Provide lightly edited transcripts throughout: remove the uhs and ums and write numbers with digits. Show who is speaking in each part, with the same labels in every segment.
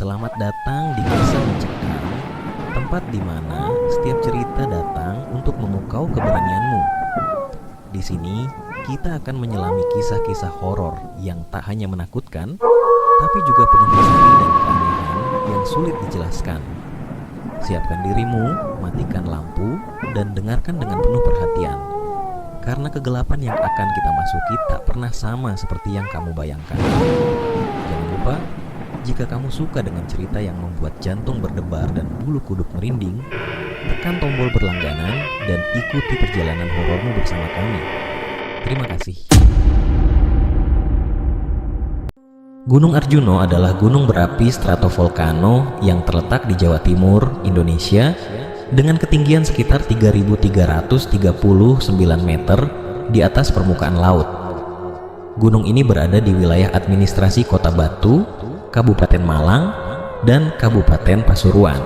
Speaker 1: Selamat datang di Kisah Mencekam, tempat di mana setiap cerita datang untuk memukau keberanianmu. Di sini, kita akan menyelami kisah-kisah horor yang tak hanya menakutkan, tapi juga penuh misteri dan keanehan yang sulit dijelaskan. Siapkan dirimu, matikan lampu, dan dengarkan dengan penuh perhatian. Karena kegelapan yang akan kita masuki tak pernah sama seperti yang kamu bayangkan. Jangan lupa, jika kamu suka dengan cerita yang membuat jantung berdebar dan bulu kuduk merinding, tekan tombol berlangganan dan ikuti perjalanan horormu bersama kami. Terima kasih. Gunung Arjuno adalah gunung berapi stratovolcano yang terletak di Jawa Timur, Indonesia, dengan ketinggian sekitar 3.339 meter di atas permukaan laut. Gunung ini berada di wilayah administrasi Kota Batu, Kabupaten Malang, dan Kabupaten Pasuruan.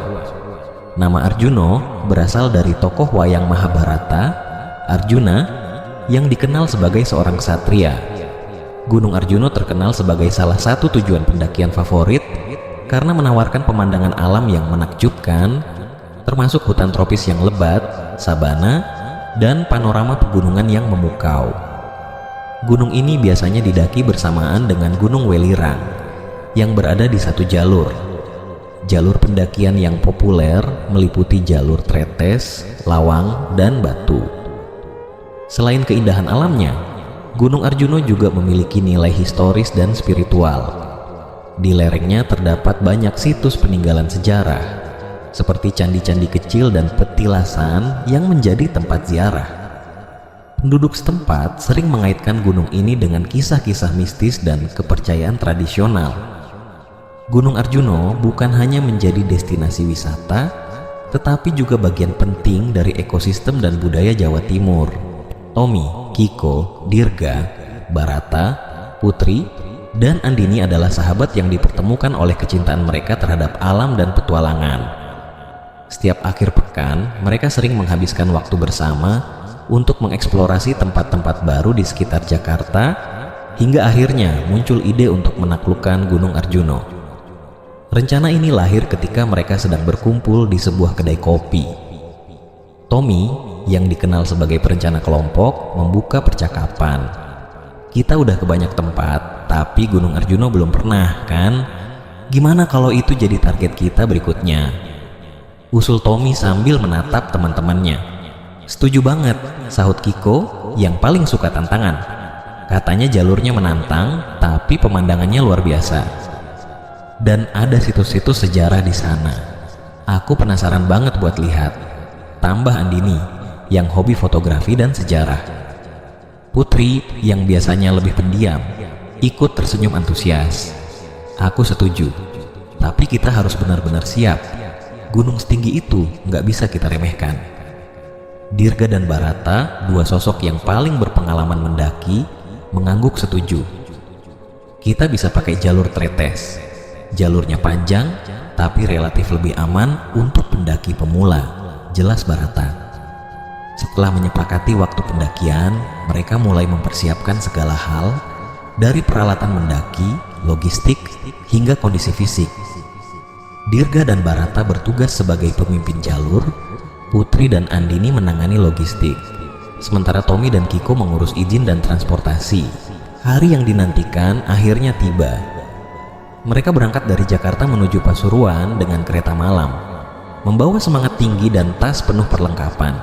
Speaker 1: Nama Arjuno berasal dari tokoh wayang Mahabharata, Arjuna, yang dikenal sebagai seorang ksatria. Gunung Arjuno terkenal sebagai salah satu tujuan pendakian favorit karena menawarkan pemandangan alam yang menakjubkan, termasuk hutan tropis yang lebat, sabana, dan panorama pegunungan yang memukau. Gunung ini biasanya didaki bersamaan dengan Gunung Welirang yang berada di satu jalur. Jalur pendakian yang populer meliputi jalur Tretes, Lawang, dan Batu. Selain keindahan alamnya, Gunung Arjuno juga memiliki nilai historis dan spiritual. Di lerengnya terdapat banyak situs peninggalan sejarah, seperti candi-candi kecil dan petilasan yang menjadi tempat ziarah. Penduduk setempat sering mengaitkan gunung ini dengan kisah-kisah mistis dan kepercayaan tradisional. Gunung Arjuno bukan hanya menjadi destinasi wisata, tetapi juga bagian penting dari ekosistem dan budaya Jawa Timur. Tommy, Kiko, Dirga, Barata, Putri, dan Andini adalah sahabat yang dipertemukan oleh kecintaan mereka terhadap alam dan petualangan. Setiap akhir pekan, mereka sering menghabiskan waktu bersama untuk mengeksplorasi tempat-tempat baru di sekitar Jakarta, hingga akhirnya muncul ide untuk menaklukkan Gunung Arjuno. Rencana ini lahir ketika mereka sedang berkumpul di sebuah kedai kopi. Tommy, yang dikenal sebagai perencana kelompok, membuka percakapan. "Kita udah ke banyak tempat, tapi Gunung Arjuno belum pernah, kan? Gimana kalau itu jadi target kita berikutnya?" Usul Tommy sambil menatap teman-temannya. "Setuju banget," sahut Kiko yang paling suka tantangan. Katanya jalurnya menantang, tapi pemandangannya luar biasa. Dan ada situs-situs sejarah di sana. Aku penasaran banget buat lihat. Tambah Andini, yang hobi fotografi dan sejarah. Putri, yang biasanya lebih pendiam, ikut tersenyum antusias. "Aku setuju, tapi kita harus benar-benar siap. Gunung setinggi itu nggak bisa kita remehkan." Dirga dan Barata, dua sosok yang paling berpengalaman mendaki, mengangguk setuju. "Kita bisa pakai jalur Tretes. Jalurnya panjang, tapi relatif lebih aman untuk pendaki pemula," jelas Barata. Setelah menyepakati waktu pendakian, mereka mulai mempersiapkan segala hal, dari peralatan mendaki, logistik, hingga kondisi fisik. Dirga dan Barata bertugas sebagai pemimpin jalur, Putri dan Andini menangani logistik, sementara Tommy dan Kiko mengurus izin dan transportasi. Hari yang dinantikan akhirnya tiba. Mereka berangkat dari Jakarta menuju Pasuruan dengan kereta malam, membawa semangat tinggi dan tas penuh perlengkapan.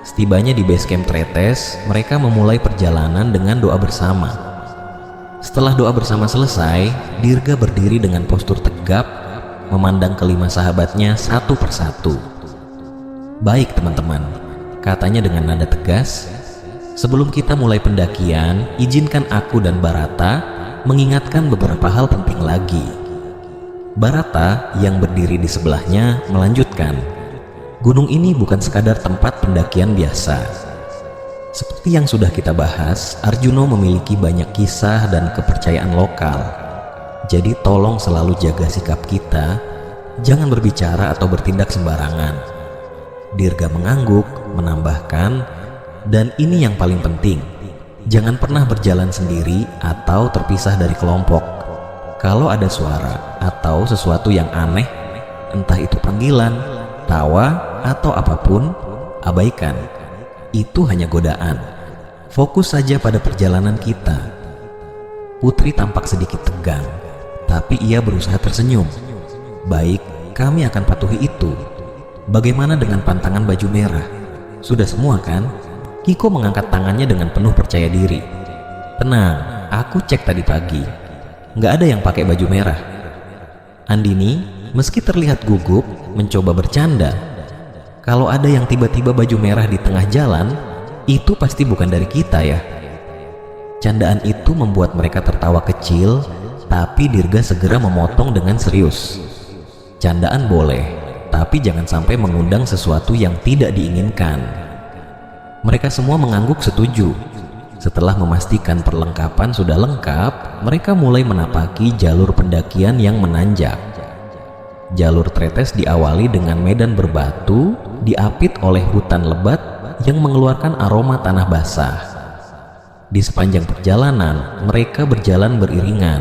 Speaker 1: Setibanya di base camp Tretes, mereka memulai perjalanan dengan doa bersama. Setelah doa bersama selesai, Dirga berdiri dengan postur tegap, memandang kelima sahabatnya satu persatu. "Baik teman-teman," katanya dengan nada tegas, "sebelum kita mulai pendakian, izinkan aku dan Barata mengingatkan beberapa hal penting lagi." Barata yang berdiri di sebelahnya melanjutkan, "Gunung ini bukan sekadar tempat pendakian biasa. Seperti yang sudah kita bahas, Arjuno memiliki banyak kisah dan kepercayaan lokal. Jadi tolong selalu jaga sikap kita, jangan berbicara atau bertindak sembarangan." Dirga mengangguk, menambahkan, "Dan ini yang paling penting, jangan pernah berjalan sendiri atau terpisah dari kelompok. Kalau ada suara atau sesuatu yang aneh, entah itu panggilan, tawa, atau apapun, abaikan. Itu hanya godaan. Fokus saja pada perjalanan kita. Putri tampak sedikit tegang, tapi ia berusaha tersenyum. Baik, kami akan patuhi itu. Bagaimana dengan pantangan baju merah? Sudah semua kan? Kiko mengangkat tangannya dengan penuh percaya diri. Tenang, aku cek tadi pagi. Nggak ada yang pakai baju merah. Andini, meski terlihat gugup, mencoba bercanda. Kalau ada yang tiba-tiba baju merah di tengah jalan, itu pasti bukan dari kita ya. Candaan itu membuat mereka tertawa kecil, tapi Dirga segera memotong dengan serius. Candaan boleh, tapi jangan sampai mengundang sesuatu yang tidak diinginkan. Mereka semua mengangguk setuju. Setelah memastikan perlengkapan sudah lengkap, mereka mulai menapaki jalur pendakian yang menanjak. Jalur tretes diawali dengan medan berbatu, diapit oleh hutan lebat yang mengeluarkan aroma tanah basah. Di sepanjang perjalanan, mereka berjalan beriringan.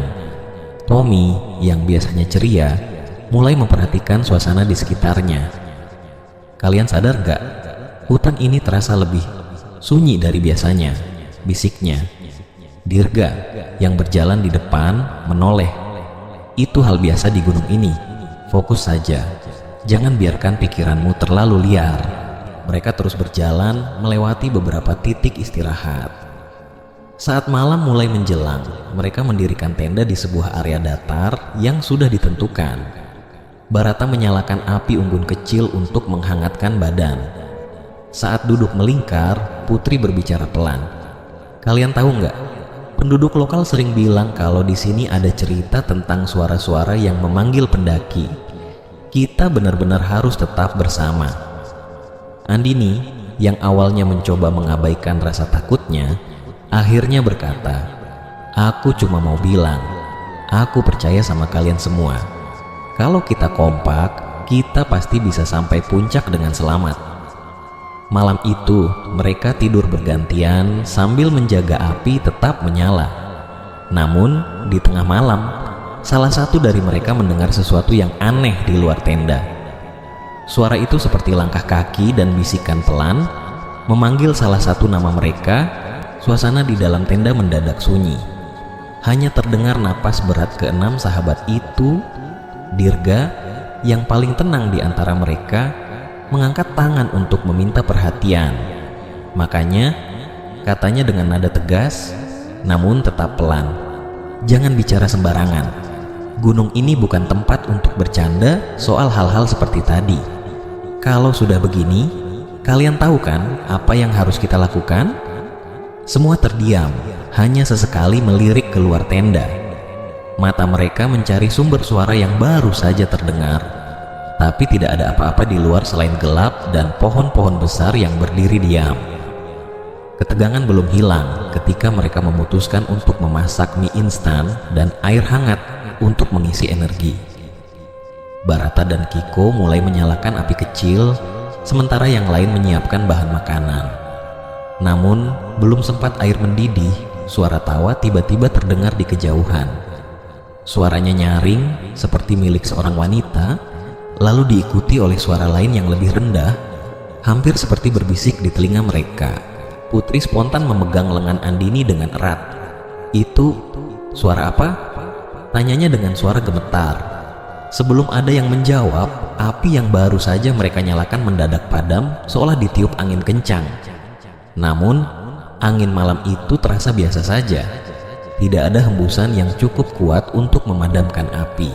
Speaker 1: Tommy, yang biasanya ceria, mulai memperhatikan suasana di sekitarnya. Kalian sadar gak? Hutan ini terasa lebih sunyi dari biasanya, bisiknya. Dirga, yang berjalan di depan, menoleh. Itu hal biasa di gunung ini. Fokus saja, jangan biarkan pikiranmu terlalu liar. Mereka terus berjalan melewati beberapa titik istirahat. Saat malam mulai menjelang, mereka mendirikan tenda di sebuah area datar yang sudah ditentukan. Barata menyalakan api unggun kecil untuk menghangatkan badan. Saat duduk melingkar, Putri berbicara pelan. Kalian tahu nggak? Penduduk lokal sering bilang kalau di sini ada cerita tentang suara-suara yang memanggil pendaki. Kita benar-benar harus tetap bersama. Andini, yang awalnya mencoba mengabaikan rasa takutnya, akhirnya berkata, "Aku cuma mau bilang, aku percaya sama kalian semua. Kalau kita kompak, kita pasti bisa sampai puncak dengan selamat." Malam itu, mereka tidur bergantian sambil menjaga api tetap menyala. Namun, di tengah malam, salah satu dari mereka mendengar sesuatu yang aneh di luar tenda. Suara itu seperti langkah kaki dan bisikan pelan, memanggil salah satu nama mereka. Suasana di dalam tenda mendadak sunyi. Hanya terdengar napas berat keenam sahabat itu. Dirga, yang paling tenang di antara mereka, mengangkat tangan untuk meminta perhatian. Makanya, katanya dengan nada tegas, namun tetap pelan, "Jangan bicara sembarangan. Gunung ini bukan tempat untuk bercanda soal hal-hal seperti tadi. Kalau sudah begini, kalian tahu kan apa yang harus kita lakukan?" Semua terdiam, hanya sesekali melirik keluar tenda. Mata mereka mencari sumber suara yang baru saja terdengar, tapi tidak ada apa-apa di luar selain gelap dan pohon-pohon besar yang berdiri diam. Ketegangan belum hilang ketika mereka memutuskan untuk memasak mie instan dan air hangat untuk mengisi energi. Barata dan Kiko mulai menyalakan api kecil, sementara yang lain menyiapkan bahan makanan. Namun, belum sempat air mendidih, suara tawa tiba-tiba terdengar di kejauhan. Suaranya nyaring seperti milik seorang wanita, lalu diikuti oleh suara lain yang lebih rendah, hampir seperti berbisik di telinga mereka. Putri spontan memegang lengan Andini dengan erat. "Itu suara apa?" tanyanya dengan suara gemetar. Sebelum ada yang menjawab, api yang baru saja mereka nyalakan mendadak padam seolah ditiup angin kencang. Namun, angin malam itu terasa biasa saja. Tidak ada hembusan yang cukup kuat untuk memadamkan api.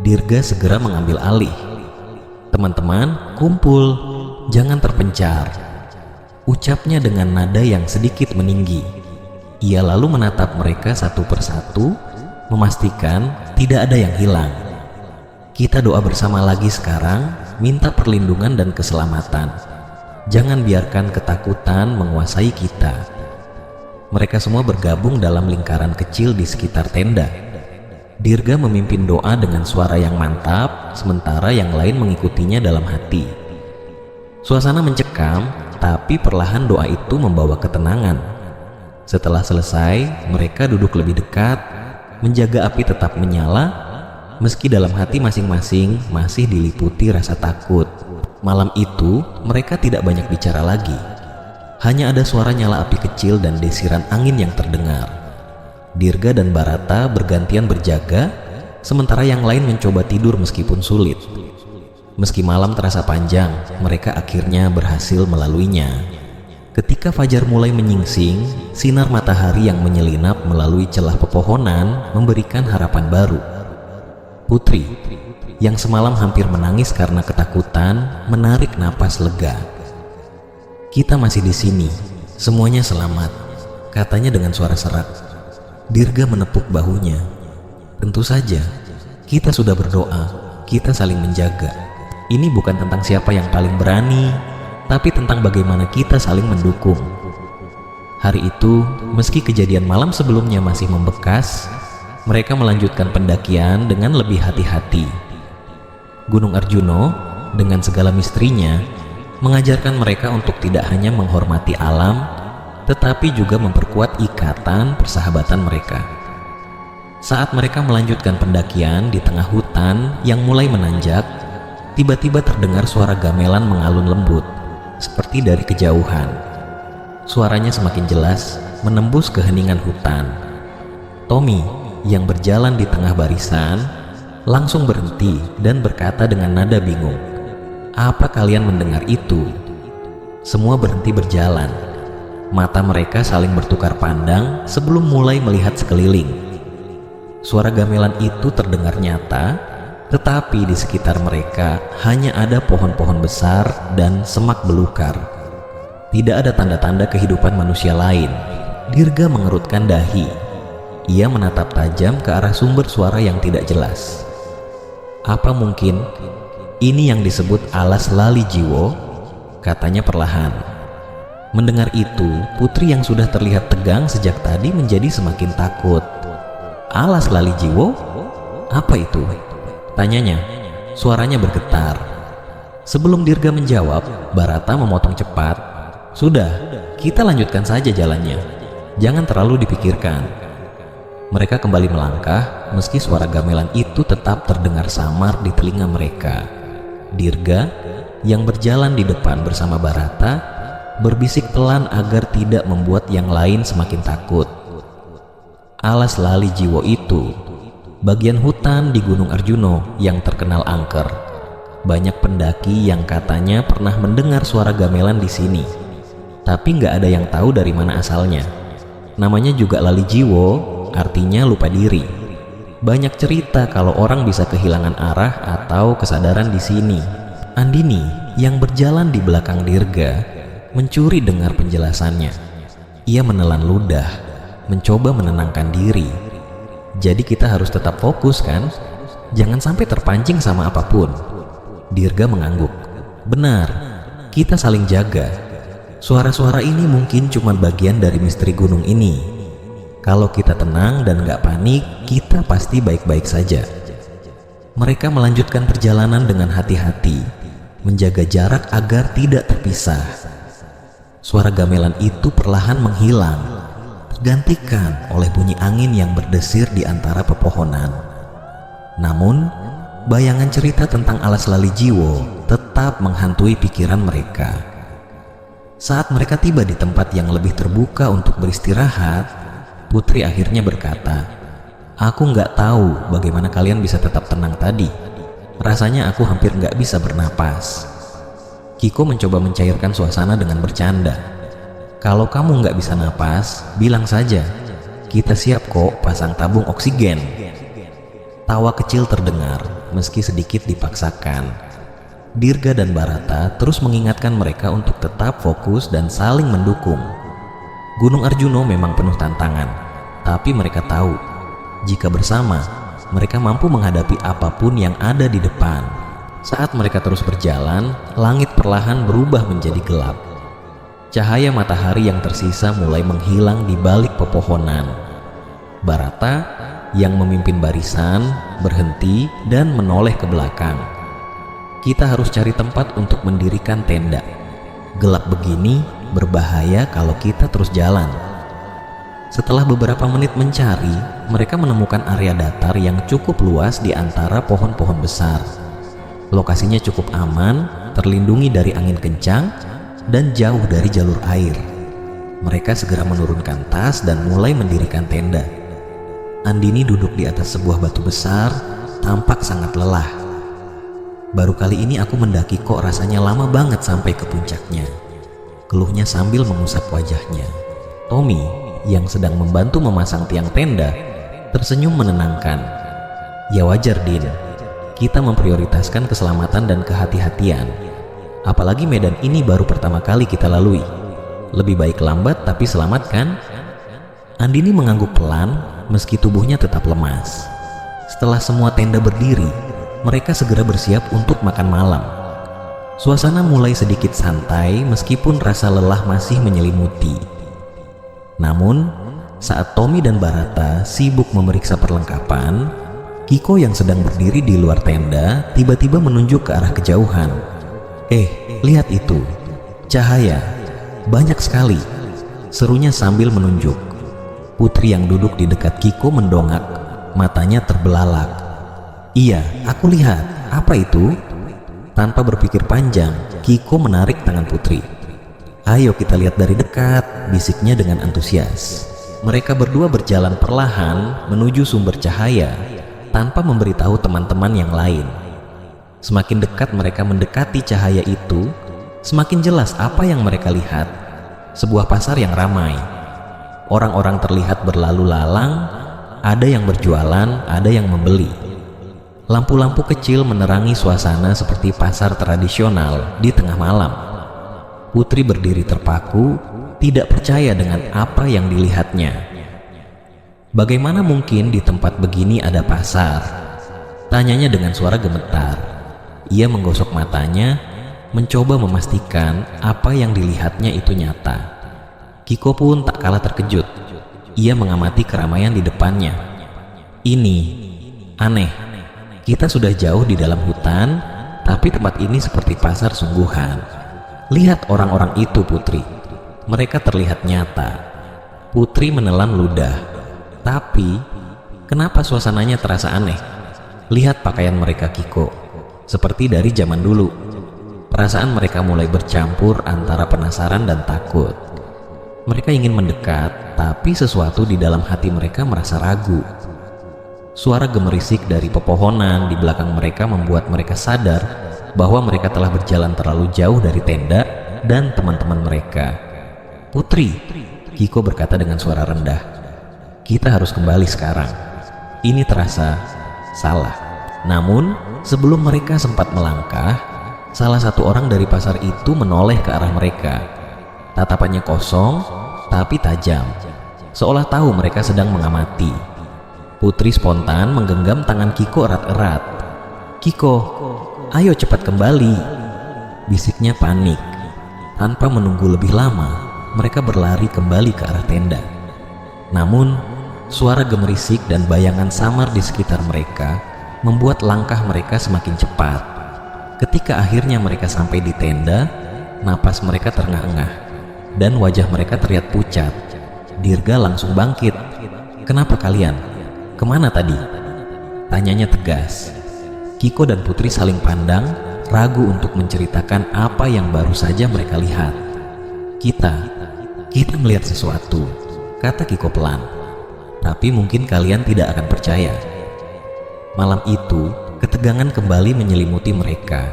Speaker 1: Dirga segera mengambil alih. "Teman-teman, kumpul, jangan terpencar," ucapnya dengan nada yang sedikit meninggi. Ia lalu menatap mereka satu persatu, memastikan tidak ada yang hilang. "Kita doa bersama lagi sekarang, minta perlindungan dan keselamatan. Jangan biarkan ketakutan menguasai kita." Mereka semua bergabung dalam lingkaran kecil di sekitar tenda. Dirga memimpin doa dengan suara yang mantap, sementara yang lain mengikutinya dalam hati. Suasana mencekam, tapi perlahan doa itu membawa ketenangan. Setelah selesai, mereka duduk lebih dekat, menjaga api tetap menyala, meski dalam hati masing-masing masih diliputi rasa takut. Malam itu, mereka tidak banyak bicara lagi. Hanya ada suara nyala api kecil dan desiran angin yang terdengar. Dirga dan Barata bergantian berjaga, sementara yang lain mencoba tidur meskipun sulit. Meski malam terasa panjang, mereka akhirnya berhasil melaluinya. Ketika fajar mulai menyingsing, sinar matahari yang menyelinap melalui celah pepohonan memberikan harapan baru. Putri, yang semalam hampir menangis karena ketakutan, menarik napas lega. "Kita masih di sini, semuanya selamat," katanya dengan suara serak. Dirga menepuk bahunya. "Tentu saja, kita sudah berdoa, kita saling menjaga. Ini bukan tentang siapa yang paling berani, tapi tentang bagaimana kita saling mendukung." Hari itu, meski kejadian malam sebelumnya masih membekas, mereka melanjutkan pendakian dengan lebih hati-hati. Gunung Arjuno, dengan segala misterinya, mengajarkan mereka untuk tidak hanya menghormati alam, tetapi juga memperkuat ikatan persahabatan mereka. Saat mereka melanjutkan pendakian di tengah hutan yang mulai menanjak, tiba-tiba terdengar suara gamelan mengalun lembut, seperti dari kejauhan. Suaranya semakin jelas, menembus keheningan hutan. Tommy, yang berjalan di tengah barisan, langsung berhenti dan berkata dengan nada bingung, "Apa kalian mendengar itu?" Semua berhenti berjalan. Mata mereka saling bertukar pandang sebelum mulai melihat sekeliling. Suara gamelan itu terdengar nyata, tetapi di sekitar mereka hanya ada pohon-pohon besar dan semak belukar. Tidak ada tanda-tanda kehidupan manusia lain. Dirga mengerutkan dahi. Ia menatap tajam ke arah sumber suara yang tidak jelas. "Apa mungkin ini yang disebut alas lali jiwo?" katanya perlahan. Mendengar itu, Putri yang sudah terlihat tegang sejak tadi menjadi semakin takut. "Alas lali jiwo? Apa itu?" tanyanya. Suaranya bergetar. Sebelum Dirga menjawab, Barata memotong cepat. "Sudah, kita lanjutkan saja jalannya. Jangan terlalu dipikirkan." Mereka kembali melangkah, meski suara gamelan itu tetap terdengar samar di telinga mereka. Dirga, yang berjalan di depan bersama Barata, berbisik pelan agar tidak membuat yang lain semakin takut. Alas lali jiwo itu bagian hutan di Gunung Arjuno yang terkenal angker. Banyak pendaki yang katanya pernah mendengar suara gamelan di sini, tapi nggak ada yang tahu dari mana asalnya. Namanya juga lali jiwo, artinya lupa diri. Banyak cerita kalau orang bisa kehilangan arah atau kesadaran di sini. Andini, yang berjalan di belakang Dirga, mencuri dengar penjelasannya. Ia menelan ludah, mencoba menenangkan diri. "Jadi kita harus tetap fokus kan? Jangan sampai terpancing sama apapun." Dirga mengangguk. "Benar, kita saling jaga. Suara-suara ini mungkin cuma bagian dari misteri gunung ini. Kalau kita tenang dan gak panik, kita pasti baik-baik saja." Mereka melanjutkan perjalanan dengan hati-hati, menjaga jarak agar tidak terpisah. Suara gamelan itu perlahan menghilang, tergantikan oleh bunyi angin yang berdesir di antara pepohonan. Namun, bayangan cerita tentang alas lali jiwo tetap menghantui pikiran mereka. Saat mereka tiba di tempat yang lebih terbuka untuk beristirahat, Putri akhirnya berkata, "Aku nggak tahu bagaimana kalian bisa tetap tenang tadi. Rasanya aku hampir nggak bisa bernapas." Kiko mencoba mencairkan suasana dengan bercanda. "Kalau kamu nggak bisa napas, bilang saja. Kita siap kok pasang tabung oksigen." Tawa kecil terdengar, meski sedikit dipaksakan. Dirga dan Barata terus mengingatkan mereka untuk tetap fokus dan saling mendukung. Gunung Arjuno memang penuh tantangan, tapi mereka tahu, jika bersama, mereka mampu menghadapi apapun yang ada di depan. Saat mereka terus berjalan, langit perlahan berubah menjadi gelap. Cahaya matahari yang tersisa mulai menghilang di balik pepohonan. Barata, yang memimpin barisan, berhenti dan menoleh ke belakang. "Kita harus cari tempat untuk mendirikan tenda. Gelap begini berbahaya kalau kita terus jalan." Setelah beberapa menit mencari, mereka menemukan area datar yang cukup luas di antara pohon-pohon besar. Lokasinya cukup aman, terlindungi dari angin kencang, dan jauh dari jalur air. Mereka segera menurunkan tas dan mulai mendirikan tenda. Andini duduk di atas sebuah batu besar, tampak sangat lelah. Baru kali ini aku mendaki kok rasanya lama banget sampai ke puncaknya, keluhnya sambil mengusap wajahnya. Tommy yang sedang membantu memasang tiang tenda tersenyum menenangkan. Ya wajar Din, kita memprioritaskan keselamatan dan kehati-hatian. Apalagi medan ini baru pertama kali kita lalui. Lebih baik lambat tapi selamat kan? Andini mengangguk pelan meski tubuhnya tetap lemas. Setelah semua tenda berdiri, mereka segera bersiap untuk makan malam. Suasana mulai sedikit santai meskipun rasa lelah masih menyelimuti. Namun, saat Tommy dan Barata sibuk memeriksa perlengkapan, Kiko yang sedang berdiri di luar tenda tiba-tiba menunjuk ke arah kejauhan. Lihat itu, cahaya, banyak sekali, serunya sambil menunjuk. Putri yang duduk di dekat Kiko mendongak, matanya terbelalak. Iya, aku lihat, apa itu? Tanpa berpikir panjang, Kiko menarik tangan Putri. Ayo kita lihat dari dekat, bisiknya dengan antusias. Mereka berdua berjalan perlahan menuju sumber cahaya tanpa memberitahu teman-teman yang lain. Semakin dekat mereka mendekati cahaya itu, semakin jelas apa yang mereka lihat. Sebuah pasar yang ramai. Orang-orang terlihat berlalu lalang, ada yang berjualan, ada yang membeli. Lampu-lampu kecil menerangi suasana seperti pasar tradisional di tengah malam. Putri berdiri terpaku, tidak percaya dengan apa yang dilihatnya. Bagaimana mungkin di tempat begini ada pasar? Tanyanya dengan suara gemetar. Ia menggosok matanya, mencoba memastikan apa yang dilihatnya itu nyata. Kiko pun tak kalah terkejut. Ia mengamati keramaian di depannya. Ini aneh. Kita sudah jauh di dalam hutan, tapi tempat ini seperti pasar sungguhan. Lihat orang-orang itu, Putri. Mereka terlihat nyata. Putri menelan ludah. Tapi, kenapa suasananya terasa aneh? Lihat pakaian mereka, Kiko. Seperti dari zaman dulu. Perasaan mereka mulai bercampur antara penasaran dan takut. Mereka ingin mendekat, tapi sesuatu di dalam hati mereka merasa ragu. Suara gemerisik dari pepohonan di belakang mereka membuat mereka sadar bahwa mereka telah berjalan terlalu jauh dari tenda dan teman-teman mereka. Putri, Kiko berkata dengan suara rendah, kita harus kembali sekarang. Ini terasa salah. Namun, sebelum mereka sempat melangkah, salah satu orang dari pasar itu menoleh ke arah mereka. Tatapannya kosong, tapi tajam, seolah tahu mereka sedang mengamati. Putri spontan menggenggam tangan Kiko erat-erat. Kiko, ayo cepat kembali, bisiknya panik. Tanpa menunggu lebih lama, mereka berlari kembali ke arah tenda. Namun, suara gemerisik dan bayangan samar di sekitar mereka membuat langkah mereka semakin cepat. Ketika akhirnya mereka sampai di tenda, napas mereka terengah-engah dan wajah mereka terlihat pucat. Dirga langsung bangkit. Kenapa kalian? Kemana tadi? Tanyanya tegas. Kiko dan Putri saling pandang, ragu untuk menceritakan apa yang baru saja mereka lihat. Kita melihat sesuatu, kata Kiko pelan. Tapi mungkin kalian tidak akan percaya. Malam itu, ketegangan kembali menyelimuti mereka.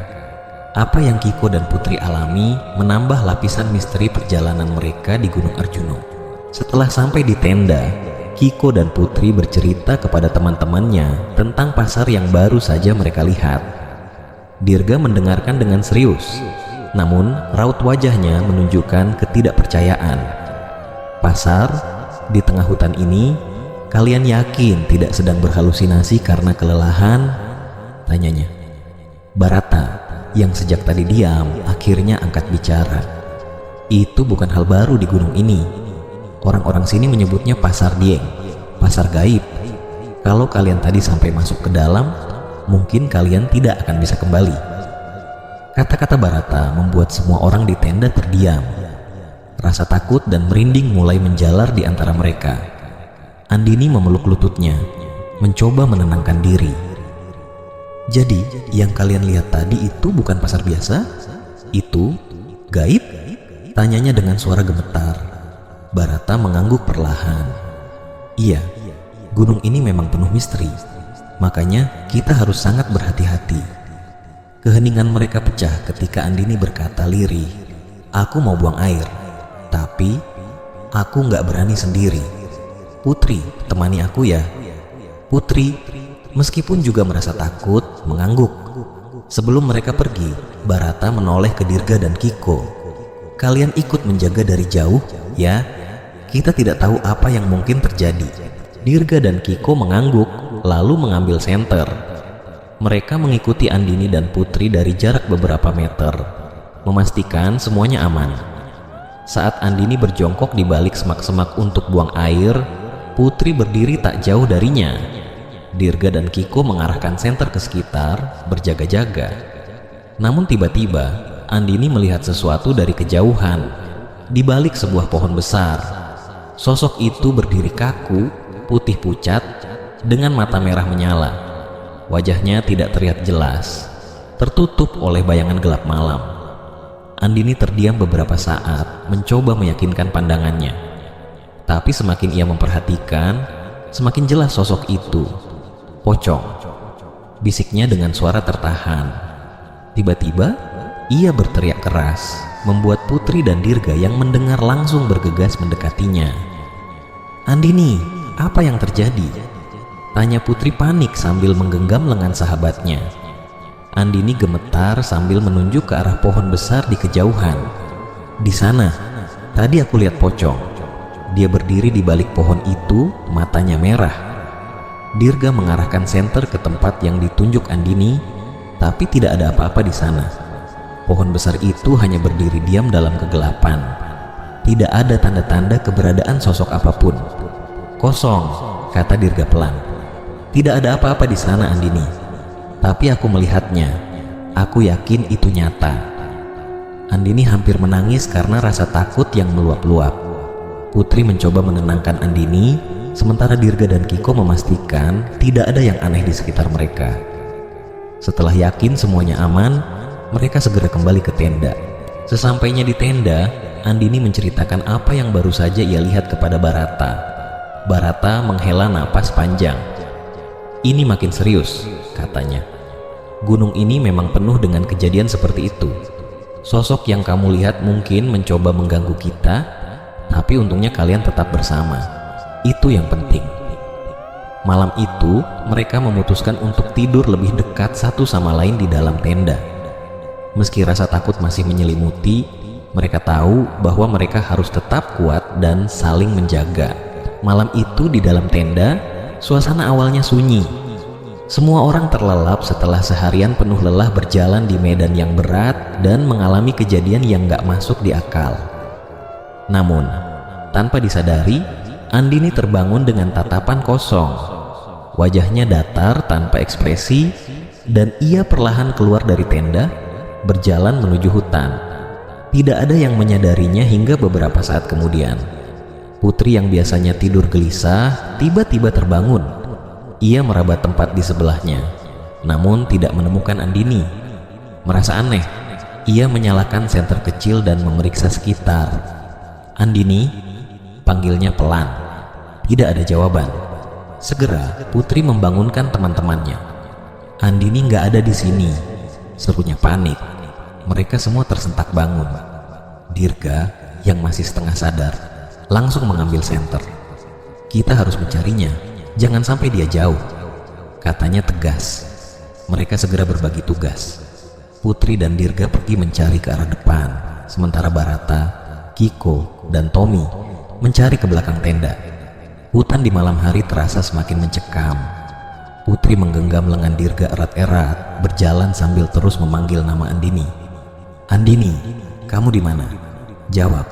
Speaker 1: Apa yang Kiko dan Putri alami menambah lapisan misteri perjalanan mereka di Gunung Arjuno. Setelah sampai di tenda, Kiko dan Putri bercerita kepada teman-temannya tentang pasar yang baru saja mereka lihat. Dirga mendengarkan dengan serius, namun raut wajahnya menunjukkan ketidakpercayaan. Pasar di tengah hutan ini, kalian yakin tidak sedang berhalusinasi karena kelelahan? Tanyanya. Barata yang sejak tadi diam akhirnya angkat bicara. Itu bukan hal baru di gunung ini. Orang-orang sini menyebutnya pasar Dieng, pasar gaib. Kalau kalian tadi sampai masuk ke dalam, mungkin kalian tidak akan bisa kembali. Kata-kata Barata membuat semua orang di tenda terdiam. Rasa takut dan merinding mulai menjalar di antara mereka. Andini memeluk lututnya, mencoba menenangkan diri. "Jadi, yang kalian lihat tadi itu bukan pasar biasa? Itu gaib?" tanyanya dengan suara gemetar. Barata mengangguk perlahan. "Iya, gunung ini memang penuh misteri. Makanya kita harus sangat berhati-hati." Keheningan mereka pecah ketika Andini berkata lirih, "Aku mau buang air, tapi aku nggak berani sendiri. Putri, temani aku ya." Putri, meskipun juga merasa takut, mengangguk. Sebelum mereka pergi, Barata menoleh ke Dirga dan Kiko. "Kalian ikut menjaga dari jauh, ya? Kita tidak tahu apa yang mungkin terjadi." Dirga dan Kiko mengangguk, lalu mengambil senter. Mereka mengikuti Andini dan Putri dari jarak beberapa meter, memastikan semuanya aman. Saat Andini berjongkok di balik semak-semak untuk buang air, Putri berdiri tak jauh darinya. Dirga dan Kiko mengarahkan senter ke sekitar, berjaga-jaga. Namun tiba-tiba, Andini melihat sesuatu dari kejauhan. Di balik sebuah pohon besar, sosok itu berdiri kaku, putih pucat, dengan mata merah menyala. Wajahnya tidak terlihat jelas, tertutup oleh bayangan gelap malam. Andini terdiam beberapa saat, mencoba meyakinkan pandangannya. Tapi semakin ia memperhatikan, semakin jelas sosok itu. "Pocong," bisiknya dengan suara tertahan. Tiba-tiba, ia berteriak keras, membuat Putri dan Dirga yang mendengar langsung bergegas mendekatinya. "Andini, apa yang terjadi?" tanya Putri panik sambil menggenggam lengan sahabatnya. Andini gemetar sambil menunjuk ke arah pohon besar di kejauhan. "Di sana, tadi aku lihat pocong. Dia berdiri di balik pohon itu, matanya merah." Dirga mengarahkan senter ke tempat yang ditunjuk Andini, tapi tidak ada apa-apa di sana. Pohon besar itu hanya berdiri diam dalam kegelapan. Tidak ada tanda-tanda keberadaan sosok apapun. "Kosong," kata Dirga pelan. "Tidak ada apa-apa di sana, Andini. Tapi aku melihatnya. Aku yakin itu nyata." Andini hampir menangis karena rasa takut yang meluap-luap. Putri mencoba menenangkan Andini, sementara Dirga dan Kiko memastikan tidak ada yang aneh di sekitar mereka. Setelah yakin semuanya aman, mereka segera kembali ke tenda. Sesampainya di tenda, Andini menceritakan apa yang baru saja ia lihat kepada Barata. Barata menghela napas panjang. "Ini makin serius," katanya. "Gunung ini memang penuh dengan kejadian seperti itu. Sosok yang kamu lihat mungkin mencoba mengganggu kita, tapi untungnya kalian tetap bersama. Itu yang penting." Malam itu, mereka memutuskan untuk tidur lebih dekat satu sama lain di dalam tenda. Meski rasa takut masih menyelimuti, mereka tahu bahwa mereka harus tetap kuat dan saling menjaga. Malam itu di dalam tenda, suasana awalnya sunyi. Semua orang terlelap setelah seharian penuh lelah berjalan di medan yang berat dan mengalami kejadian yang gak masuk di akal. Namun, tanpa disadari, Andini terbangun dengan tatapan kosong. Wajahnya datar tanpa ekspresi, dan ia perlahan keluar dari tenda, berjalan menuju hutan. Tidak ada yang menyadarinya hingga beberapa saat kemudian. Putri yang biasanya tidur gelisah, tiba-tiba terbangun. Ia meraba tempat di sebelahnya, namun tidak menemukan Andini. Merasa aneh, ia menyalakan senter kecil dan memeriksa sekitar. "Andini," panggilnya pelan. Tidak ada jawaban. Segera Putri membangunkan teman-temannya. "Andini nggak ada di sini," serunya panik. Mereka semua tersentak bangun. Dirga yang masih setengah sadar langsung mengambil senter. "Kita harus mencarinya, jangan sampai dia jauh," katanya tegas. Mereka segera berbagi tugas. Putri dan Dirga pergi mencari ke arah depan, sementara Barata, Kiko, dan Tommy mencari ke belakang tenda. Hutan di malam hari terasa semakin mencekam. Putri menggenggam lengan Dirga erat-erat, berjalan sambil terus memanggil nama Andini. "Andini, kamu di mana? Jawab."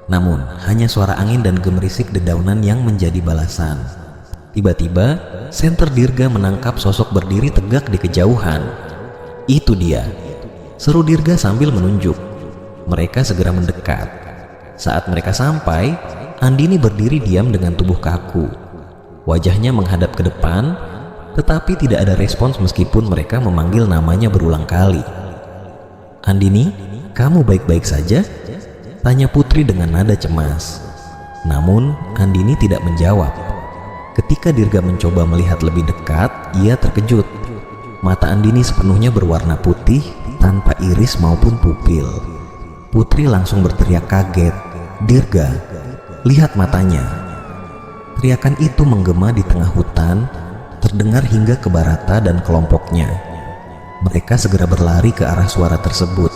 Speaker 1: Namun, hanya suara angin dan gemerisik dedaunan yang menjadi balasan. Tiba-tiba, senter Dirga menangkap sosok berdiri tegak di kejauhan. "Itu dia," seru Dirga sambil menunjuk. Mereka segera mendekat. Saat mereka sampai, Andini berdiri diam dengan tubuh kaku. Wajahnya menghadap ke depan, tetapi tidak ada respons meskipun mereka memanggil namanya berulang kali. "Andini, kamu baik-baik saja?" tanya Putri dengan nada cemas. Namun Andini tidak menjawab. Ketika Dirga mencoba melihat lebih dekat, ia terkejut. Mata Andini sepenuhnya berwarna putih tanpa iris maupun pupil. Putri langsung berteriak kaget, "Dirga, lihat matanya!" Teriakan itu menggema di tengah hutan, terdengar hingga ke Barata dan kelompoknya. Mereka segera berlari ke arah suara tersebut.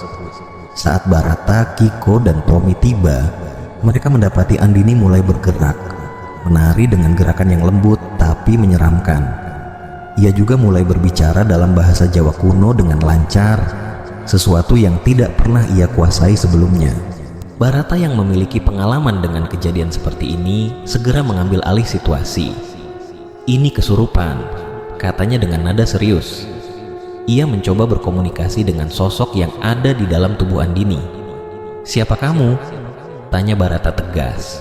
Speaker 1: Saat Barata, Kiko, dan Tommy tiba, mereka mendapati Andini mulai bergerak, menari dengan gerakan yang lembut tapi menyeramkan. Ia juga mulai berbicara dalam bahasa Jawa kuno dengan lancar, sesuatu yang tidak pernah ia kuasai sebelumnya. Barata yang memiliki pengalaman dengan kejadian seperti ini segera mengambil alih situasi. "Ini kesurupan," katanya dengan nada serius. Ia mencoba berkomunikasi dengan sosok yang ada di dalam tubuh Andini. "Siapa kamu?" tanya Barata tegas.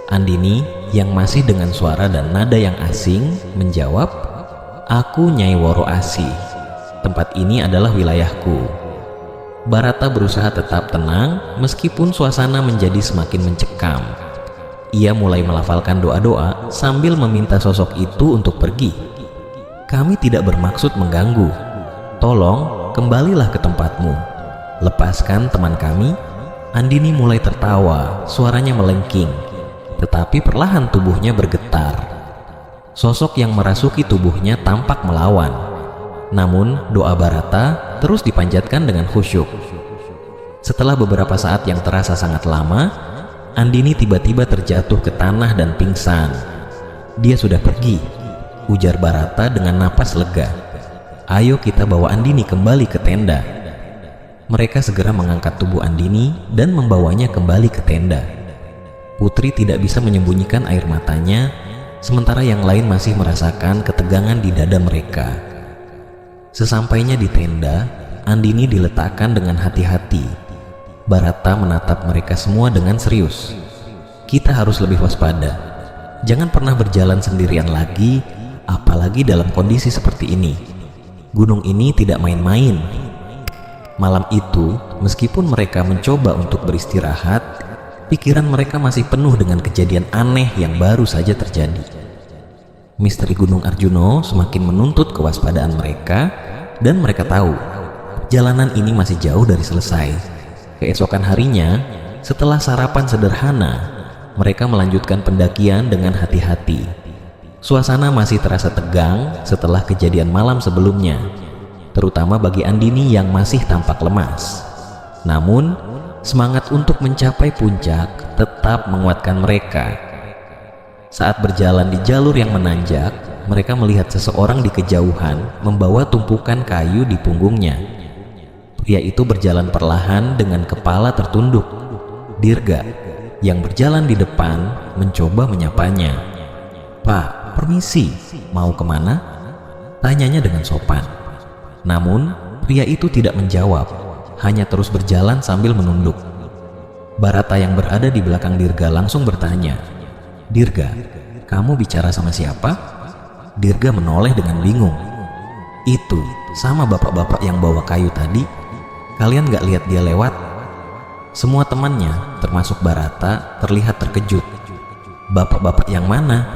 Speaker 1: Andini yang masih dengan suara dan nada yang asing menjawab, "Aku Nyai Woro Asih. Tempat ini adalah wilayahku." Barata berusaha tetap tenang meskipun suasana menjadi semakin mencekam. Ia mulai melafalkan doa-doa sambil meminta sosok itu untuk pergi. "Kami tidak bermaksud mengganggu. Tolong kembalilah ke tempatmu. Lepaskan teman kami." Andini mulai tertawa, suaranya melengking, tetapi perlahan tubuhnya bergetar. Sosok yang merasuki tubuhnya tampak melawan. Namun doa Barata terus dipanjatkan dengan khusyuk. Setelah beberapa saat yang terasa sangat lama, Andini tiba-tiba terjatuh ke tanah dan pingsan. "Dia sudah pergi," ujar Barata dengan napas lega. "Ayo kita bawa Andini kembali ke tenda." Mereka segera mengangkat tubuh Andini dan membawanya kembali ke tenda. Putri tidak bisa menyembunyikan air matanya, sementara yang lain masih merasakan ketegangan di dada mereka. Sesampainya di tenda, Andini diletakkan dengan hati-hati. Barata menatap mereka semua dengan serius. "Kita harus lebih waspada. Jangan pernah berjalan sendirian lagi, apalagi dalam kondisi seperti ini. Gunung ini tidak main-main." Malam itu, meskipun mereka mencoba untuk beristirahat, pikiran mereka masih penuh dengan kejadian aneh yang baru saja terjadi. Misteri Gunung Arjuno semakin menuntut kewaspadaan mereka, dan mereka tahu jalanan ini masih jauh dari selesai. Keesokan harinya, setelah sarapan sederhana, mereka melanjutkan pendakian dengan hati-hati. Suasana masih terasa tegang setelah kejadian malam sebelumnya, terutama bagi Andini yang masih tampak lemas. Namun, semangat untuk mencapai puncak tetap menguatkan mereka. Saat berjalan di jalur yang menanjak, mereka melihat seseorang di kejauhan membawa tumpukan kayu di punggungnya. Pria itu berjalan perlahan dengan kepala tertunduk. Dirga yang berjalan di depan mencoba menyapanya. "Pak, permisi, mau kemana?" tanyanya dengan sopan. Namun pria itu tidak menjawab, hanya terus berjalan sambil menunduk. Barata yang berada di belakang Dirga langsung bertanya, "Dirga, kamu bicara sama siapa?" Dirga menoleh dengan bingung. "Itu sama bapak-bapak yang bawa kayu tadi. Kalian gak lihat dia lewat?" Semua temannya, termasuk Barata, terlihat terkejut. "Bapak-bapak yang mana?"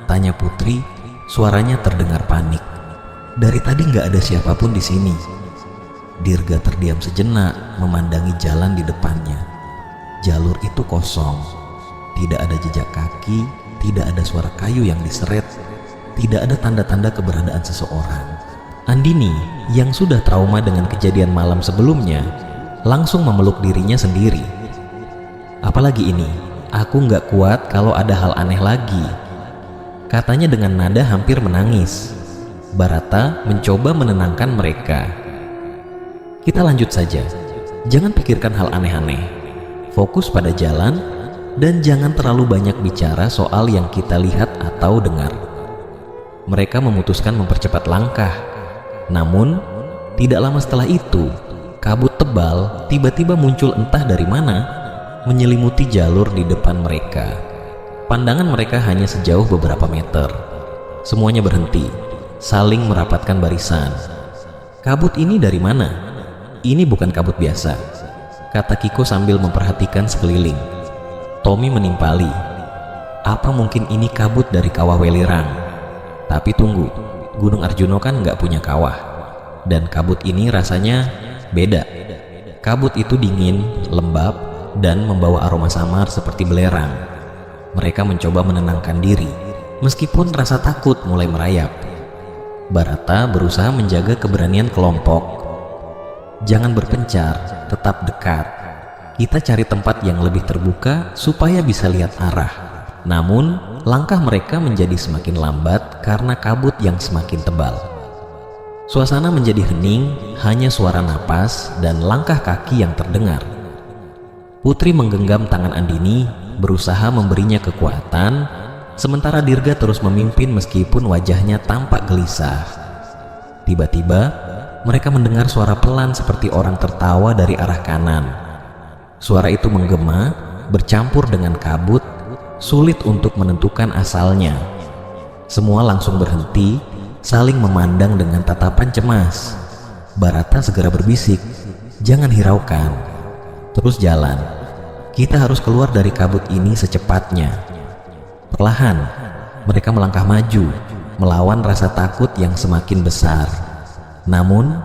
Speaker 1: tanya Putri, suaranya terdengar panik. "Dari tadi gak ada siapapun di sini." Dirga terdiam sejenak memandangi jalan di depannya. Jalur itu kosong, tidak ada jejak kaki, tidak ada suara kayu yang diseret, tidak ada tanda-tanda keberadaan seseorang. Andini yang sudah trauma dengan kejadian malam sebelumnya langsung memeluk dirinya sendiri. "Apalagi ini, aku nggak kuat kalau ada hal aneh lagi," katanya dengan nada hampir menangis. Barata mencoba menenangkan mereka. "Kita lanjut saja, jangan pikirkan hal aneh-aneh, fokus pada jalan, dan jangan terlalu banyak bicara soal yang kita lihat atau dengar." Mereka memutuskan mempercepat langkah. Namun, tidak lama setelah itu, kabut tebal tiba-tiba muncul entah dari mana. menyelimuti jalur di depan mereka. Pandangan mereka hanya sejauh beberapa meter. Semuanya berhenti, saling merapatkan barisan. "Kabut ini dari mana? Ini bukan kabut biasa," kata Kiko sambil memperhatikan sekeliling. Tommy menimpali, "Apa mungkin ini kabut dari kawah Welirang? Tapi tunggu, Gunung Arjuno kan nggak punya kawah. Dan kabut ini rasanya beda. Kabut itu dingin, lembab, dan membawa aroma samar seperti belerang." Mereka mencoba menenangkan diri, meskipun rasa takut mulai merayap. Barata berusaha menjaga keberanian kelompok. "Jangan berpencar, tetap dekat. Kita cari tempat yang lebih terbuka supaya bisa lihat arah." Namun, langkah mereka menjadi semakin lambat karena kabut yang semakin tebal. Suasana menjadi hening, hanya suara napas dan langkah kaki yang terdengar. Putri menggenggam tangan Andini, berusaha memberinya kekuatan, sementara Dirga terus memimpin meskipun wajahnya tampak gelisah. Tiba-tiba, mereka mendengar suara pelan seperti orang tertawa dari arah kanan. Suara itu menggema, bercampur dengan kabut, sulit untuk menentukan asalnya. Semua langsung berhenti, saling memandang dengan tatapan cemas. Barata segera berbisik, "Jangan hiraukan. Terus jalan. Kita harus keluar dari kabut ini secepatnya." Perlahan, mereka melangkah maju, melawan rasa takut yang semakin besar. Namun,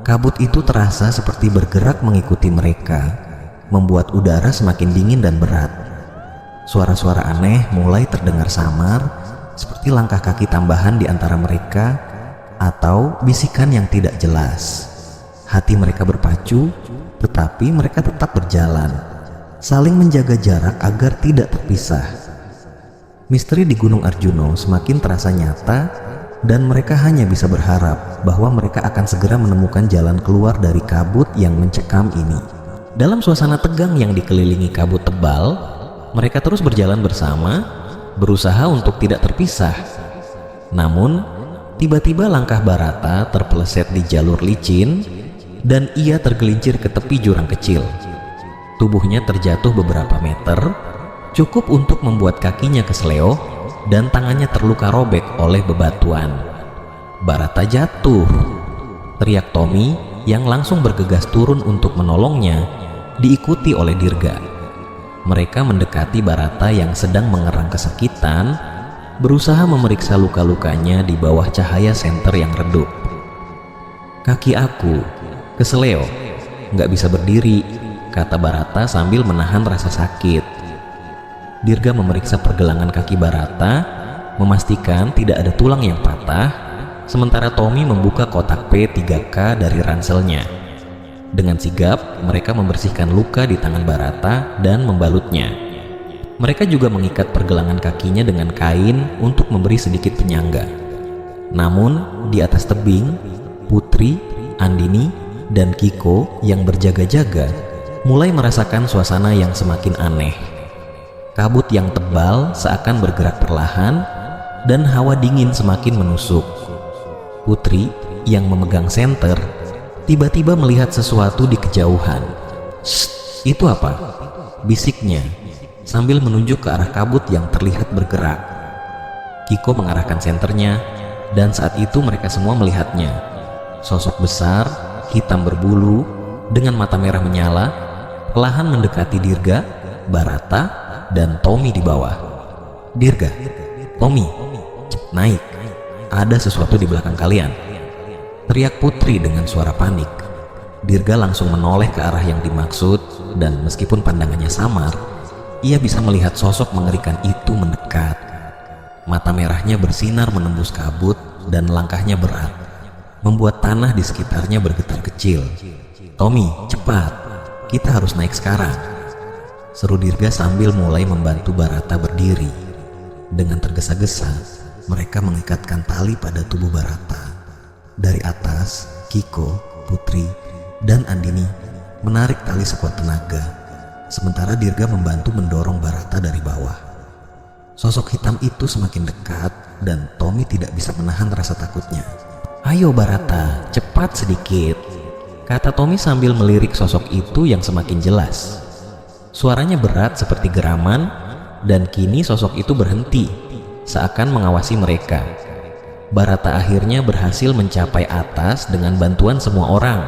Speaker 1: kabut itu terasa seperti bergerak mengikuti mereka, membuat udara semakin dingin dan berat. Suara-suara aneh mulai terdengar samar, seperti langkah kaki tambahan di antara mereka atau bisikan yang tidak jelas. Hati mereka berpacu, tetapi mereka tetap berjalan, saling menjaga jarak agar tidak terpisah. Misteri di Gunung Arjuno semakin terasa nyata, dan mereka hanya bisa berharap bahwa mereka akan segera menemukan jalan keluar dari kabut yang mencekam ini. Dalam suasana tegang yang dikelilingi kabut tebal, mereka terus berjalan bersama, berusaha untuk tidak terpisah. Namun, tiba-tiba langkah Barata terpeleset di jalur licin, dan ia tergelincir ke tepi jurang kecil. Tubuhnya terjatuh beberapa meter, cukup untuk membuat kakinya keseleo dan tangannya terluka robek oleh bebatuan. "Barata jatuh!" teriak Tommy yang langsung bergegas turun untuk menolongnya, diikuti oleh Dirga. Mereka mendekati Barata yang sedang mengerang kesakitan, berusaha memeriksa luka-lukanya di bawah cahaya senter yang redup. "Kaki aku keseleo, nggak bisa berdiri," kata Barata sambil menahan rasa sakit. Dirga memeriksa pergelangan kaki Barata, memastikan tidak ada tulang yang patah, sementara Tommy membuka kotak P3K dari ranselnya. Dengan sigap, mereka membersihkan luka di tangan Barata dan membalutnya. Mereka juga mengikat pergelangan kakinya dengan kain untuk memberi sedikit penyangga. Namun, di atas tebing, Putri, Andini, dan Kiko yang berjaga-jaga mulai merasakan suasana yang semakin aneh. Kabut yang tebal seakan bergerak perlahan, dan hawa dingin semakin menusuk. Putri yang memegang senter tiba-tiba melihat sesuatu di kejauhan. "Shh, itu apa?" bisiknya sambil menunjuk ke arah kabut yang terlihat bergerak. Kiko mengarahkan senternya, dan saat itu mereka semua melihatnya. Sosok besar, hitam berbulu, dengan mata merah menyala, perlahan mendekati Dirga, Barata, dan Tommy di bawah. "Dirga, Tommy, naik. Ada sesuatu di belakang kalian," teriak Putri dengan suara panik. Dirga langsung menoleh ke arah yang dimaksud, dan meskipun pandangannya samar, ia bisa melihat sosok mengerikan itu mendekat. Mata merahnya bersinar menembus kabut, dan langkahnya berat, membuat tanah di sekitarnya bergetar kecil. "Tommy, cepat, kita harus naik sekarang," seru Dirga sambil mulai membantu Barata berdiri. Dengan tergesa-gesa, mereka mengikatkan tali pada tubuh Barata. Dari atas, Kiko, Putri, dan Andini menarik tali sekuat tenaga, sementara Dirga membantu mendorong Barata dari bawah. Sosok hitam itu semakin dekat, dan Tommy tidak bisa menahan rasa takutnya. "Ayo Barata, cepat sedikit," kata Tommy sambil melirik sosok itu yang semakin jelas. Suaranya berat seperti geraman, dan kini sosok itu berhenti, seakan mengawasi mereka. Barata akhirnya berhasil mencapai atas dengan bantuan semua orang.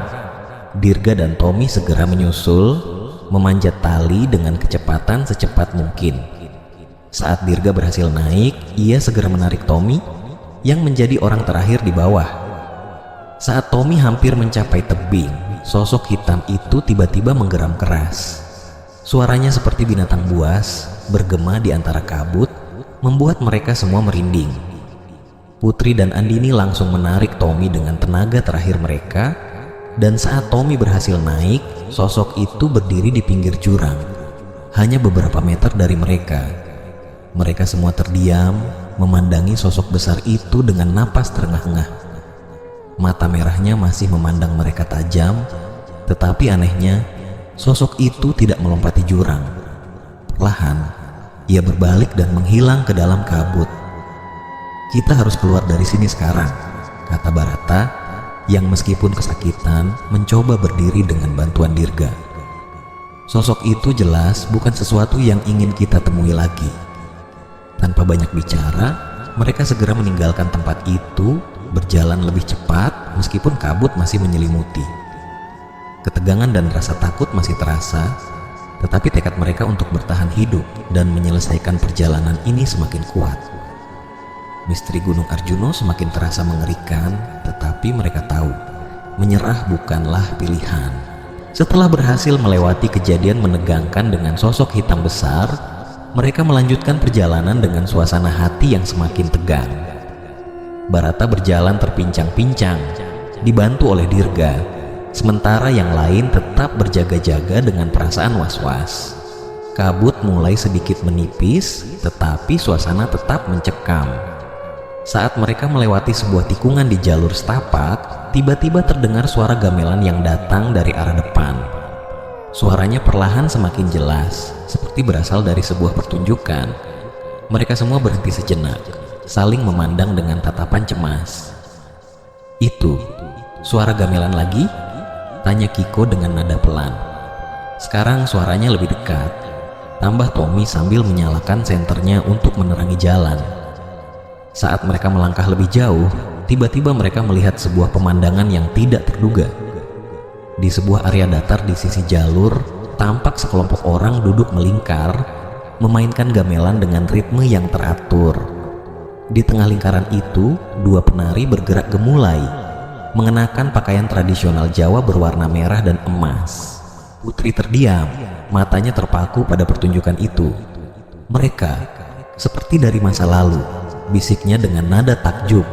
Speaker 1: Dirga dan Tommy segera menyusul, memanjat tali dengan kecepatan secepat mungkin. Saat Dirga berhasil naik, ia segera menarik Tommy yang menjadi orang terakhir di bawah. Saat Tommy hampir mencapai tebing, sosok hitam itu tiba-tiba menggeram keras. Suaranya seperti binatang buas, bergema di antara kabut, membuat mereka semua merinding. Putri dan Andini langsung menarik Tommy dengan tenaga terakhir mereka, dan saat Tommy berhasil naik, sosok itu berdiri di pinggir jurang, hanya beberapa meter dari mereka. Mereka semua terdiam, memandangi sosok besar itu dengan napas terengah-engah. Mata merahnya masih memandang mereka tajam, tetapi anehnya, sosok itu tidak melompati jurang. Perlahan, ia berbalik dan menghilang ke dalam kabut. "Kita harus keluar dari sini sekarang," kata Barata, yang meskipun kesakitan mencoba berdiri dengan bantuan Dirga. Sosok itu jelas bukan sesuatu yang ingin kita temui lagi. Tanpa banyak bicara, mereka segera meninggalkan tempat itu, berjalan lebih cepat meskipun kabut masih menyelimuti. Ketegangan dan rasa takut masih terasa, tetapi tekad mereka untuk bertahan hidup dan menyelesaikan perjalanan ini semakin kuat. Misteri Gunung Arjuno semakin terasa mengerikan, tetapi mereka tahu menyerah bukanlah pilihan. Setelah berhasil melewati kejadian menegangkan dengan sosok hitam besar, mereka melanjutkan perjalanan dengan suasana hati yang semakin tegang. Barata berjalan terpincang-pincang, dibantu oleh Dirga, sementara yang lain tetap berjaga-jaga dengan perasaan was-was. Kabut mulai sedikit menipis, tetapi suasana tetap mencekam. Saat mereka melewati sebuah tikungan di jalur setapak, tiba-tiba terdengar suara gamelan yang datang dari arah depan. Suaranya perlahan semakin jelas, seperti berasal dari sebuah pertunjukan. Mereka semua berhenti sejenak, saling memandang dengan tatapan cemas. "Itu suara gamelan lagi?" tanya Kiko dengan nada pelan. Sekarang suaranya lebih dekat, tambah Tommy sambil menyalakan senternya untuk menerangi jalan. Saat mereka melangkah lebih jauh, tiba-tiba mereka melihat sebuah pemandangan yang tidak terduga. Di sebuah area datar di sisi jalur, tampak sekelompok orang duduk melingkar, memainkan gamelan dengan ritme yang teratur. Di tengah lingkaran itu, dua penari bergerak gemulai, mengenakan pakaian tradisional Jawa berwarna merah dan emas. Putri terdiam, matanya terpaku pada pertunjukan itu. "Mereka seperti dari masa lalu," bisiknya dengan nada takjub.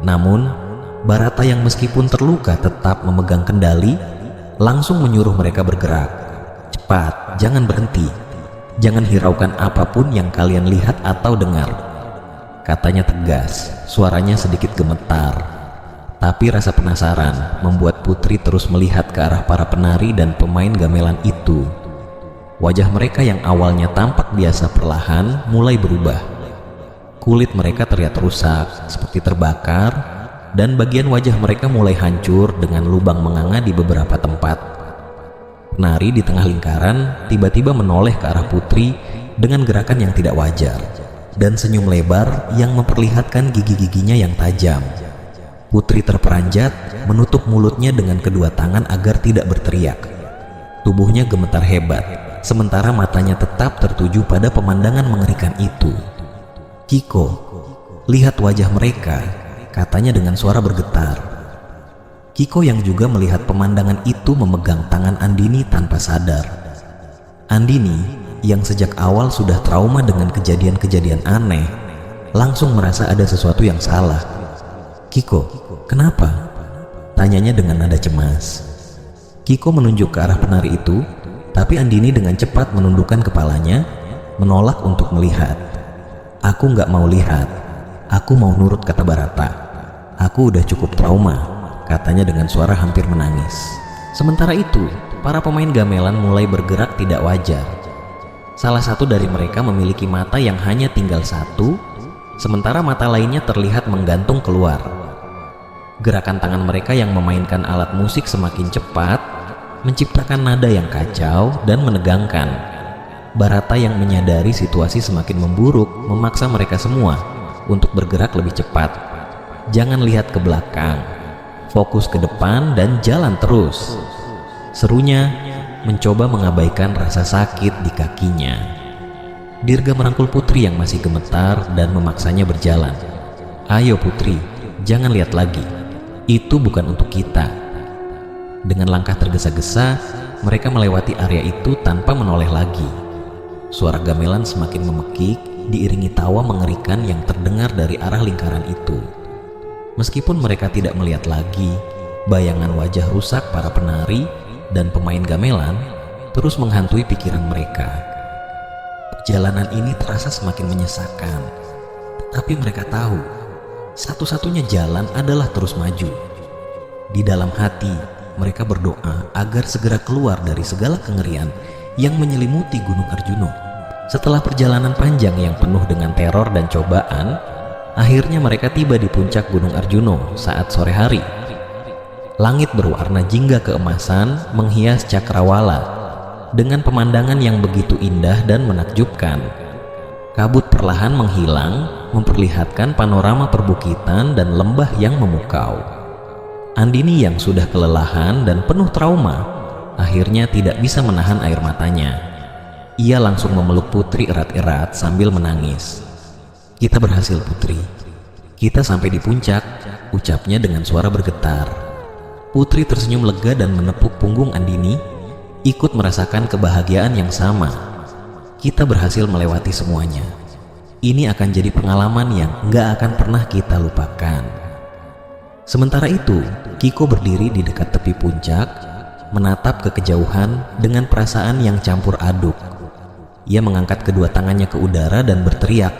Speaker 1: Namun Barata yang meskipun terluka tetap memegang kendali, langsung menyuruh mereka bergerak. "Cepat, jangan berhenti. Jangan hiraukan apapun yang kalian lihat atau dengar," katanya tegas, suaranya sedikit gemetar. Tapi rasa penasaran membuat Putri terus melihat ke arah para penari dan pemain gamelan itu. Wajah mereka yang awalnya tampak biasa perlahan mulai berubah. Kulit mereka terlihat rusak, seperti terbakar, dan bagian wajah mereka mulai hancur dengan lubang menganga di beberapa tempat. Penari di tengah lingkaran tiba-tiba menoleh ke arah Putri dengan gerakan yang tidak wajar dan senyum lebar yang memperlihatkan gigi-giginya yang tajam. Putri terperanjat, menutup mulutnya dengan kedua tangan agar tidak berteriak. Tubuhnya gemetar hebat, sementara matanya tetap tertuju pada pemandangan mengerikan itu. "Kiko, lihat wajah mereka," katanya dengan suara bergetar. Kiko yang juga melihat pemandangan itu memegang tangan Andini tanpa sadar. Andini yang sejak awal sudah trauma dengan kejadian-kejadian aneh, langsung merasa ada sesuatu yang salah. "Kiko, kenapa?" tanyanya dengan nada cemas. Kiko menunjuk ke arah penari itu, tapi Andini dengan cepat menundukkan kepalanya, menolak untuk melihat. "Aku nggak mau lihat. Aku mau nurut," kata Barata. "Aku udah cukup trauma," katanya dengan suara hampir menangis. Sementara itu, para pemain gamelan mulai bergerak tidak wajar. Salah satu dari mereka memiliki mata yang hanya tinggal satu, sementara mata lainnya terlihat menggantung keluar. Gerakan tangan mereka yang memainkan alat musik semakin cepat, menciptakan nada yang kacau dan menegangkan. Barata yang menyadari situasi semakin memburuk memaksa mereka semua untuk bergerak lebih cepat. Jangan lihat ke belakang, fokus ke depan dan jalan terus, serunya mencoba mengabaikan rasa sakit di kakinya. Dirga merangkul Putri yang masih gemetar dan memaksanya berjalan. "Ayo Putri, jangan lihat lagi. Itu bukan untuk kita." Dengan langkah tergesa-gesa, mereka melewati area itu tanpa menoleh lagi. Suara gamelan semakin memekik, diiringi tawa mengerikan yang terdengar dari arah lingkaran itu. Meskipun mereka tidak melihat lagi, bayangan wajah rusak para penari dan pemain gamelan terus menghantui pikiran mereka. Perjalanan ini terasa semakin menyesakan, tapi mereka tahu satu-satunya jalan adalah terus maju. Di dalam hati, mereka berdoa agar segera keluar dari segala kengerian yang menyelimuti Gunung Arjuno. Setelah perjalanan panjang yang penuh dengan teror dan cobaan, akhirnya mereka tiba di puncak Gunung Arjuno saat sore hari. Langit berwarna jingga keemasan menghias cakrawala dengan pemandangan yang begitu indah dan menakjubkan. Kabut perlahan menghilang, memperlihatkan panorama perbukitan dan lembah yang memukau. Andini yang sudah kelelahan dan penuh trauma akhirnya tidak bisa menahan air matanya. Ia langsung memeluk Putri erat-erat sambil menangis. "Kita berhasil Putri, kita sampai di puncak," ucapnya dengan suara bergetar. Putri tersenyum lega dan menepuk punggung Andini, ikut merasakan kebahagiaan yang sama. "Kita berhasil melewati semuanya. Ini akan jadi pengalaman yang nggak akan pernah kita lupakan." Sementara itu, Kiko berdiri di dekat tepi puncak, menatap ke kejauhan dengan perasaan yang campur aduk. Ia mengangkat kedua tangannya ke udara dan berteriak,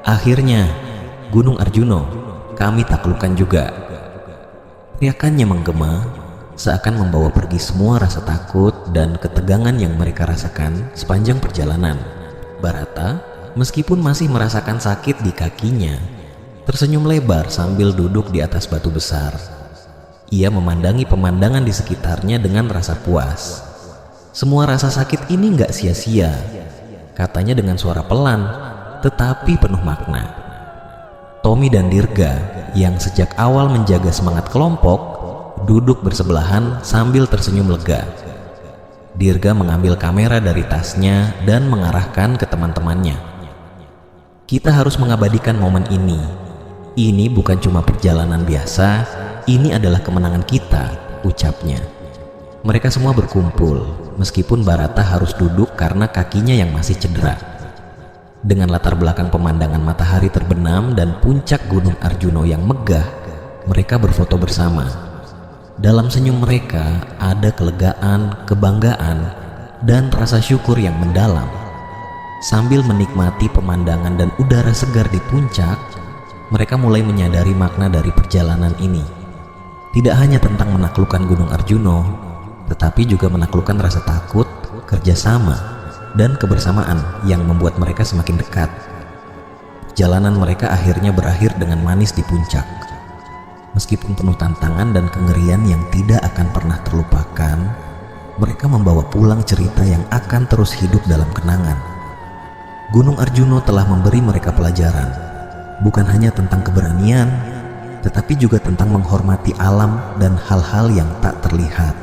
Speaker 1: "Akhirnya, Gunung Arjuno, kami taklukkan juga." Teriakannya menggema, seakan membawa pergi semua rasa takut dan ketegangan yang mereka rasakan sepanjang perjalanan. Barata, meskipun masih merasakan sakit di kakinya, tersenyum lebar sambil duduk di atas batu besar. Ia memandangi pemandangan di sekitarnya dengan rasa puas. "Semua rasa sakit ini nggak sia-sia," katanya dengan suara pelan tetapi penuh makna. Tommy dan Dirga yang sejak awal menjaga semangat kelompok duduk bersebelahan sambil tersenyum lega. Dirga mengambil kamera dari tasnya dan mengarahkan ke teman-temannya. "Kita harus mengabadikan momen ini. Ini bukan cuma perjalanan biasa, ini adalah kemenangan kita," ucapnya. Mereka semua berkumpul, meskipun Barata harus duduk karena kakinya yang masih cedera. Dengan latar belakang pemandangan matahari terbenam dan puncak Gunung Arjuno yang megah, mereka berfoto bersama. Dalam senyum mereka ada kelegaan, kebanggaan, dan rasa syukur yang mendalam. Sambil menikmati pemandangan dan udara segar di puncak, mereka mulai menyadari makna dari perjalanan ini. Tidak hanya tentang menaklukkan Gunung Arjuno, tetapi juga menaklukkan rasa takut, kerjasama, dan kebersamaan yang membuat mereka semakin dekat. Perjalanan mereka akhirnya berakhir dengan manis di puncak. Meskipun penuh tantangan dan kengerian yang tidak akan pernah terlupakan, mereka membawa pulang cerita yang akan terus hidup dalam kenangan. Gunung Arjuno telah memberi mereka pelajaran, bukan hanya tentang keberanian, tetapi juga tentang menghormati alam dan hal-hal yang tak terlihat.